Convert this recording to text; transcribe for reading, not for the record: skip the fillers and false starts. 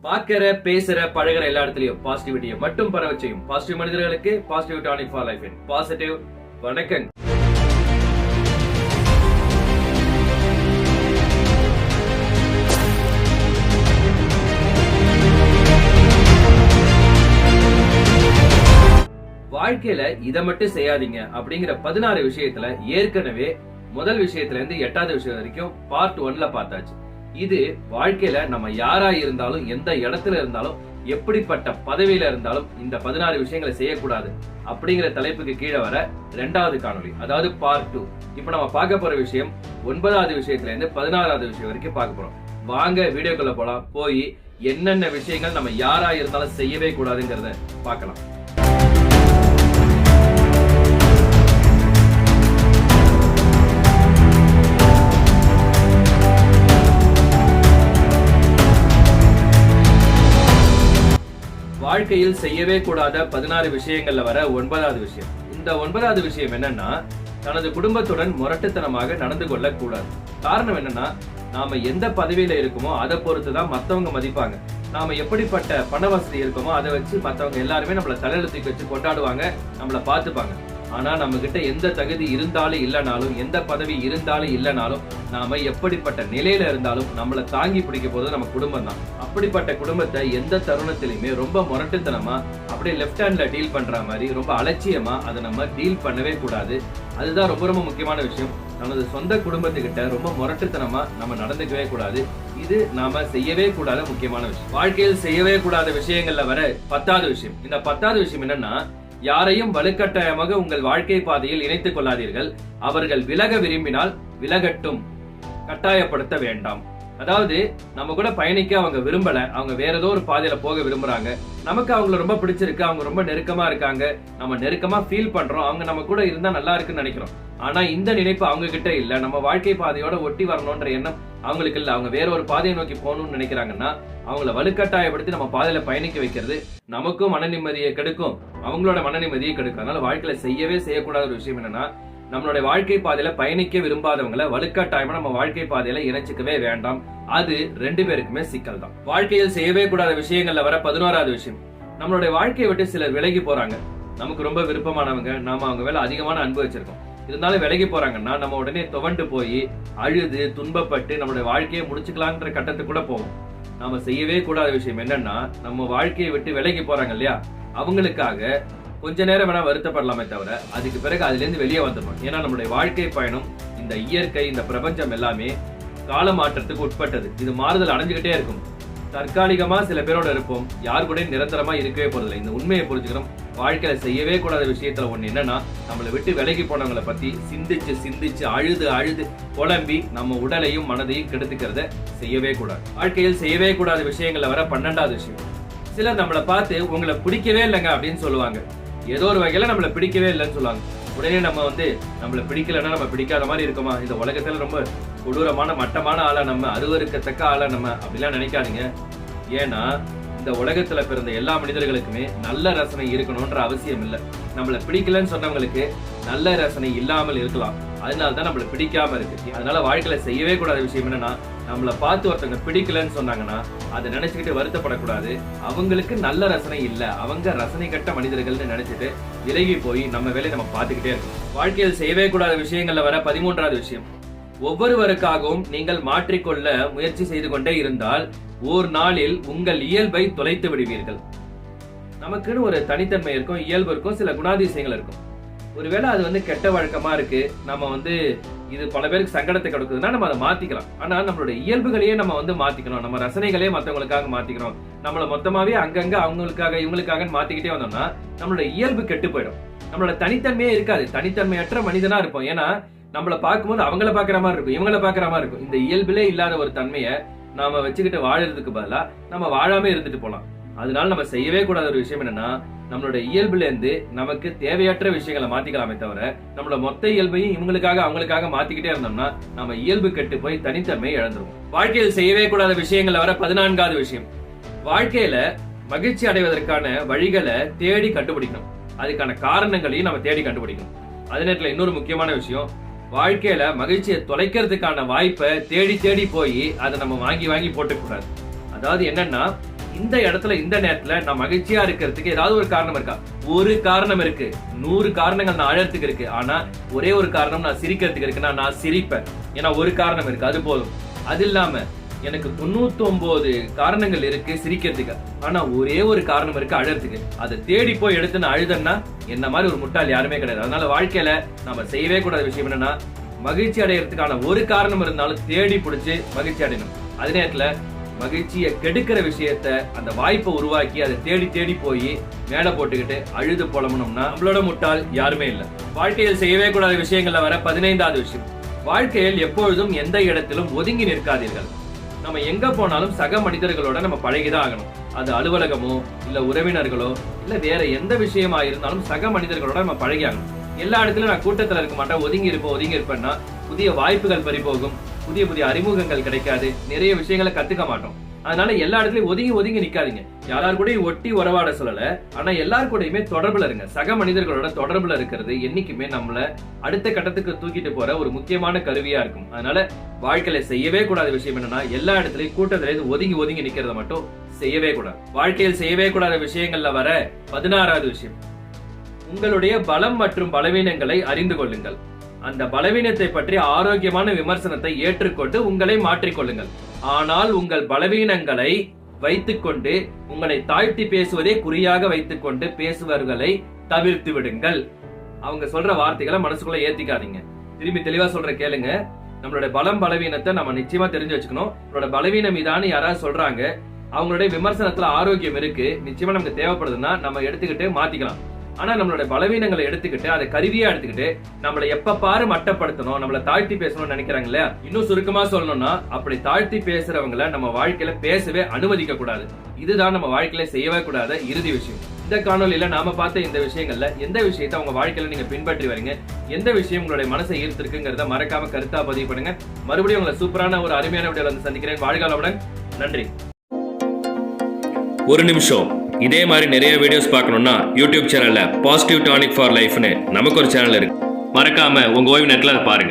பார்க்கிற பேசுற பழகிற எல்லா இடத்துலயும் பாசிட்டிவிட்டியை மட்டும் பரவ செய்யும் பாசிட்டிவ் மனிதர்களுக்கு positive tonic for life positive. வணக்கம். வாழ்க்கையில இதை மட்டும் செய்யாதீங்க அப்படிங்கிற 16 விஷயத்துல ஏற்கனவே முதல் விஷயத்துல இருந்து 8வது விஷயம் வரைக்கும் பார்ட் 1ல பார்த்தாச்சு. இது வாழ்க்கையில நம்ம யாரா இருந்தாலும் எந்த இடத்துல இருந்தாலும் எப்படிப்பட்ட பதவியில இருந்தாலும் இந்த 16 விஷயங்களை செய்யக்கூடாது அப்படிங்கிற தலைப்புக்கு கீழே வர 2வது காணொலி, அதாவது பார்ட் 2. இப்ப நம்ம பார்க்க போற விஷயம் 9வது விஷயத்துல இருந்து 16வது விஷயம் வரைக்கும் பார்க்க போறோம். வாங்க வீடியோக்குள்ள போலாம். போய் என்னென்ன விஷயங்கள் நம்ம யாரா இருந்தாலும் செய்யவே கூடாதுங்கிறத பார்க்கலாம். வாழ்க்கையில் செய்யவே கூடாத 16 விஷயங்கள்ல வர 9வது விஷயம். இந்த 9வது விஷயம் என்னன்னா, தனது குடும்பத்துடன் முரட்டுத்தனமாக நடந்து கொள்ள கூடாது. காரணம் என்னன்னா, நாம எந்த பதவியில இருக்கோமோ அதை பொறுத்துதான் மத்தவங்க மதிப்பாங்க. நாம எப்படிப்பட்ட பண வசதி இருக்கோமோ அதை வச்சு மத்தவங்க எல்லாருமே நம்மள தலையில தூக்கி வச்சு கொண்டாடுவாங்க, நம்மள பாத்துப்பாங்க. ஆனா நம்ம கிட்ட எந்த தகுதி இருந்தாலும் இல்லனாலும், எந்த பதவி இருந்தாலும் இல்லனாலும், நாம எப்படிப்பட்ட நிலையில இருந்தாலும் நம்மள தாங்கி பிடிக்க போது நம்ம குடும்பம் தான். அப்படிப்பட்ட குடும்பத்தை எந்த தருணத்திலுமே ரொம்ப முரட்டுத்தனமா அப்படியே லெஃப்ட் ஹேண்ட்ல டீல் பண்ற மாதிரி ரொம்ப அலட்சியமா அதை நம்ம டீல் பண்ணவே கூடாது. அதுதான் ரொம்ப ரொம்ப முக்கியமான விஷயம். நமது சொந்த குடும்பத்துக்கிட்ட ரொம்ப முரட்டுத்தனமா நம்ம நடந்துக்கவே கூடாது. இது நாம செய்யவே கூடாத முக்கியமான விஷயம். வாழ்க்கையில் செய்யவே கூடாத விஷயங்கள்ல வர 10வது விஷயம். இந்த 10வது விஷயம் என்னன்னா, யாரையும் வலுக்கட்டாயமாக உங்கள் வாழ்க்கை பாதையில் இணைத்துக் கொள்ளாதீர்கள். அவர்கள் விலக விரும்பினால் விலகட்டும், கட்டாயப்படுத்த வேண்டாம். அதாவது நம்ம கூட பயணிக்க அவங்க விரும்பல, அவங்க வேற ஏதோ ஒரு பாதையில போக விரும்புறாங்க. நமக்கு அவங்கள ரொம்ப பிடிச்சிருக்கு, அவங்க ரொம்ப நெருக்கமா இருக்காங்க, நம்ம நெருக்கமா ஃபீல் பண்றோம், அவங்க நம்ம கூட இருந்தா நல்லா இருக்குன்னு நினைக்கிறோம். ஆனா இந்த நினைப்பு அவங்க கிட்ட இல்ல. நம்ம வாழ்க்கை பாதையோட ஒட்டி வரணும்ன்ற எண்ணம் அவங்களுக்கு இல்ல. அவங்க வேற ஒரு பாதையை நோக்கி போகணும்னு நினைக்கிறாங்கன்னா அவங்கள வலுக்கட்டாயப்படுத்தி நம்ம பாதையில பயணிக்க வைக்கிறது நமக்கும் மன நிம்மதியை கெடுக்கும், அவங்களோட மன நிம்மதியை கெடுக்கும். அதனால வாழ்க்கையில செய்யவே செய்யக்கூடாத ஒரு விஷயம் என்னன்னா, நம்மளுடைய வாழ்க்கை பாதையில பயணிக்க விரும்பாதவங்களை வலுக்கட்டாயமா நம்ம வாழ்க்கை பாதையில இணைச்சிக்கவே வேண்டாம். அது 2 பேருக்குமே சிக்கல் தான். வாழ்க்கையில் செய்யவே கூடாத விஷயங்கள்ல வர 11வது விஷயம். நம்மளுடைய வாழ்க்கையை விட்டு சிலர் விலகி போறாங்க. நமக்கு ரொம்ப விருப்பமானவங்க, நாம அவங்க மேல அதிகமான அன்பு வச்சிருக்கோம். இருந்தாலும் விலகி போறாங்கன்னா நம்ம உடனே துவண்டு போய் அழுது துன்பப்பட்டு நம்மளுடைய வாழ்க்கையை முடிச்சுக்கலான்ற கட்டத்துக்கு கூட போவோம். நாம செய்யவே கூடாத விஷயம் என்னன்னா, நம்ம வாழ்க்கையை விட்டு விலகி போறாங்க இல்லையா, அவங்களுக்காக கொஞ்ச நேரம் வேணா வருத்தப்படலாமே தவிர அதுக்கு பிறகு அதுல இருந்து வெளியே வந்துடணும். ஏன்னா நம்மளுடைய வாழ்க்கை பயணம், இந்த இயற்கை, இந்த பிரபஞ்சம் எல்லாமே கால மாற்றத்துக்கு உட்பட்டது. இது மாறுதல் அடைஞ்சுக்கிட்டே இருக்கும். தற்காலிகமா சில பேரோட இருப்போம், யாரு கூட நிரந்தரமா இருக்கவே போறதில்லை. இந்த உண்மையை புரிஞ்சுக்கிறோம். வாழ்க்கையில செய்யவே கூடாத விஷயத்துல ஒண்ணு என்னன்னா, நம்மளை விட்டு விலகி போனவங்களை பத்தி சிந்திச்சு அழுது புலம்பி நம்ம உடலையும் மனதையும் கெடுத்துக்கிறத செய்யவே கூடாது. வாழ்க்கையில் செய்யவே கூடாத விஷயங்கள்ல வர 12வது விஷயம். சிலர் நம்மளை பார்த்து உங்களை பிடிக்கவே இல்லைங்க அப்படின்னு சொல்லுவாங்க. ஏதோ ஒரு வகையில நம்மளை பிடிக்கவே இல்லைன்னு சொல்லுவாங்க. உடனே நம்ம நம்மள பிடிக்கலன்னா நம்ம பிடிக்காத மாதிரி இருக்குமா, இந்த உலகத்துல ரொம்ப கொடூரமான மட்டமான ஆளா நம்ம, அருவருக்கத்தக்க ஆளா நம்ம அப்படிலாம் நினைக்காதீங்க. ஏன்னா இந்த உலகத்துல பிறந்த எல்லா மனிதர்களுக்குமே நல்ல ரசனை இருக்கணும்ன்ற அவசியம் இல்லை. நம்மள பிடிக்கலன்னு சொன்னவங்களுக்கு நல்ல ரசனை இல்லாமல் இருக்கலாம், அதனாலதான் நம்மள பிடிக்காம இருக்கு. அதனால வாழ்க்கையில செய்யவே கூடாத விஷயம் என்னன்னா, நம்மள பார்த்து ஒருத்தவங்க பிடிக்கலன்னு சொன்னாங்கன்னா அதை நினைச்சுக்கிட்டு வருத்தப்படக்கூடாது. அவங்களுக்கு நல்ல ரசனை இல்ல, அவங்க ரசனை கட்ட மனிதர்கள்னு நினைச்சிட்டு விலகி போய் நம்ம வேலையை நம்ம பார்த்துக்கிட்டே இருக்கோம். வாழ்க்கையில் செய்யவே கூடாத விஷயங்கள்ல வர 13வது விஷயம். ஒவ்வொருவருக்காகவும் நீங்கள் மாற்றிக்கொள்ள முயற்சி செய்து கொண்டே இருந்தால் ஒரு நாளில் உங்கள் இயல்பை தொலைத்து விடுவீர்கள். நமக்குன்னு ஒரு தனித்தன்மை இருக்கும், இயல்பு இருக்கும், சில குணாதிசயங்கள் இருக்கும். ஒருவேளை அது கெட்ட வழக்கமா இருக்கு, நம்ம இது பல பேருக்கு சங்கடத்தை கொடுக்குதுன்னா நம்ம அதை மாத்திக்கலாம். ஆனா நம்மளுடைய இயல்புகளையே நம்ம மாத்திக்கணும், நம்ம ரசனைகளே மற்றவங்களுக்காக மாத்திக்கணும், நம்மள மொத்தமாவே அங்கங்க அவங்களுக்காக இவங்களுக்காக மாத்திக்கிட்டே வந்தோம்னா நம்மளுடைய இயல்பு கெட்டு போயிடும். நம்மளோட தனித்தன்மையே இருக்காது, தனித்தன்மையற்ற மனிதனா இருப்போம். ஏன்னா நம்மள பார்க்கும்போது அவங்கள பாக்குற மாதிரி இருக்கும், இவங்கள பாக்குற மாதிரி இருக்கும். இந்த இயல்பிலே இல்லாத ஒரு தன்மையை நாம வச்சுக்கிட்டு வாழறதுக்கு பதிலா நம்ம வாழாம இருந்துட்டு போலாம். அதனால நம்ம செய்யவே கூடாத ஒரு விஷயம் என்னன்னா, நம்மளோட இயல்புல இருந்து நமக்கு தேவையற்ற விஷயங்களை மாத்திக்கலாமே தவிர நம்மளோட மொத்த இயல்பையும் இவங்களுக்காக அவங்களுக்காக மாத்திக்கிட்டே இருந்தோம்னா நம்ம இயல்பு கெட்டு போய் தனித்தன்மை இழந்துரும். வாழ்க்கையில் செய்யவே கூடாத விஷயங்கள்ல வர 14வது விஷயம். வாழ்க்கையில மகிழ்ச்சி அடைவதற்கான வழிகளை தேடி கண்டுபிடிக்கணும், அதுக்கான காரணங்களையும் நம்ம தேடி கண்டுபிடிக்கணும். அதே நேரத்துல இன்னொரு முக்கியமான விஷயம், வாழ்க்கையில மகிழ்ச்சியை தொலைக்கிறதுக்கான வாய்ப்பை தேடி தேடி போய் அதை நம்ம வாங்கி வாங்கி போட்டுக்கூடாது. அதாவது என்னன்னா, இந்த இடத்துல இந்த நேரத்துல நான் மகிழ்ச்சியா இருக்கிறதுக்கு ஏதாவது ஒரு காரணம் இருக்கா? ஒரு காரணம் இருக்கு. 100 காரணங்கள் நான் அழறதுக்கு இருக்கு. ஆனா ஒரே ஒரு காரணம் நான் சிரிக்கிறதுக்கு இருக்குன்னா நான் சிரிப்பேன். ஏன்னா ஒரு காரணம் இருக்கு, அது போதும். அது இல்லாம எனக்கு 99 காரணங்கள் இருக்கு சிரிக்கிறதுக்கு. ஆனா ஒரே ஒரு காரணம் இருக்கு அழறதுக்கு. அதை தேடி போய் எடுத்து நான் அழுதேன்னா என்ன மாதிரி ஒரு முட்டாள் யாருமே கிடையாது. அதனால வாழ்க்கையில நம்ம செய்யவே கூடாத விஷயம் என்னன்னா, மகிழ்ச்சி அடையறதுக்கான ஒரு காரணம் இருந்தாலும் தேடி பிடிச்சு மகிழ்ச்சி அடையணும். அதே நேரத்துல மகிழ்ச்சியை கெடுக்கிற விஷயத்த, அந்த வாய்ப்பை உருவாக்கி அதை தேடி தேடி போய் மேல போட்டுக்கிட்டு அழுது புலம்பணும்னா நம்மளோட முட்டாள் யாருமே இல்லை. வாழ்க்கையில் செய்யவே கூடாத விஷயங்கள்ல வர 15வது விஷயம், வாழ்க்கையில் எப்பொழுதும் எந்த இடத்திலும் ஒதுங்கி நிற்காதீர்கள். நம்ம எங்க போனாலும் சக மனிதர்களோட நம்ம பழகிதான் ஆகணும். அது அலுவலகமோ இல்ல உறவினர்களோ இல்ல வேற எந்த விஷயமா இருந்தாலும் சக மனிதர்களோட நம்ம பழகி ஆகணும். எல்லா இடத்துலயும் நான் கூட்டத்துல இருக்க மாட்டேன், ஒதுங்கி இருப்பேன்னா புதிய வாய்ப்புகள் பறிபோகும், புதிய புதிய அறிமுகங்கள் கிடைக்காது, நிறைய விஷயங்களை கத்துக்க மாட்டோம். அதனால எல்லா இடத்துலயும் ஒதுங்கி ஒதுங்கி நிக்காதீங்க. யாராரு கூட ஒட்டி உறவாட சொல்லல, ஆனா எல்லாரு கூடயுமே தொடர்புல இருங்க. சக மனிதர்களோட தொடர்புல இருக்கிறது என்னைக்குமே நம்மள அடுத்த கட்டத்துக்கு தூக்கிட்டு போற ஒரு முக்கியமான கருவியா இருக்கும். அதனால வாழ்க்கையில செய்யவே கூடாத விஷயம் என்னன்னா, எல்லா இடத்துலயும் கூட்டத்தில ஒதுங்கி ஒதுங்கி நிக்கிறத மட்டும் செய்யவே கூடாது. வாழ்க்கையில் செய்யவே கூடாத விஷயங்கள்ல வர 16வது விஷயம், உங்களுடைய பலம் மற்றும் பலவீனங்களை அறிந்து கொள்ளுங்கள். அந்த பலவீனத்தை பற்றி ஆரோக்கியமான விமர்சனத்தை ஏற்றுக்கொண்டு உங்களை மாற்றிக்கொள்ளுங்கள். ஆனால் உங்கள் பலவீனங்களை வைத்துக்கொண்டு உங்களை தாழ்த்தி பேசுவதே குறியாக வைத்துக்கொண்டு பேசுவர்களை தவிர்த்து விடுங்கள். அவங்க சொல்ற வார்த்தைகளை மனசுக்குள்ள ஏத்திக்காதீங்க. திரும்பி தெளிவா சொல்ற கேளுங்க. நம்மளோட பலம் பலவீனத்தை நம்ம நிச்சயமா தெரிஞ்சு வச்சுக்கணும். நம்மளோட பலவீனம் இதான்னு யாராவது சொல்றாங்க, அவங்களுடைய விமர்சனத்துல ஆரோக்கியம் இருக்கு, நிச்சயமா நமக்கு தேவைப்படுதுன்னா நம்ம எடுத்துக்கிட்டு மாத்திக்கலாம். ஆனா நம்மளோட பலவீனங்களை எடுத்துக்கிட்டு அதை கருவியா எடுத்துக்கிட்டு நம்மளை எப்ப பாரு மட்டப்படுத்தணும், நம்மளை தாழ்த்தி பேசணும்னு நினைக்கிறாங்க இல்லையா? இன்னும் சுருக்கமா சொல்லணும்னா, அப்படி தாழ்த்தி பேசுறவங்களை நம்ம வாழ்க்கையில பேசவே அனுமதிக்க கூடாது. இதுதான் நம்ம வாழ்க்கையில செய்யவே கூடாத இறுதி விஷயம். இந்த காணொலியில நாம பார்த்த இந்த விஷயங்கள்ல எந்த விஷயத்தை உங்க வாழ்க்கையில நீங்க பின்பற்றி வரீங்க, எந்த விஷயம் உங்களுடைய மனசை ஈர்த்திருக்குங்கிறத மறக்காம கருத்தா பதிவு பண்ணுங்க. மறுபடியும் உங்களை சூப்பரான ஒரு அருமையான வீடியோல வந்து சந்திக்கிறேன். வாழ்காலமுடன். நன்றி. ஒரு நிமிஷம். இதே மாதிரி நிறைய வீடியோஸ் பார்க்கணும்னா யூடியூப் சேனல்ல பாசிட்டிவ் டானிக் ஃபார் லைஃப்னு நமக்கு ஒரு சேனல் இருக்கு. மறக்காம உங்க ஓய்வு நேரத்துல அதை பாருங்க.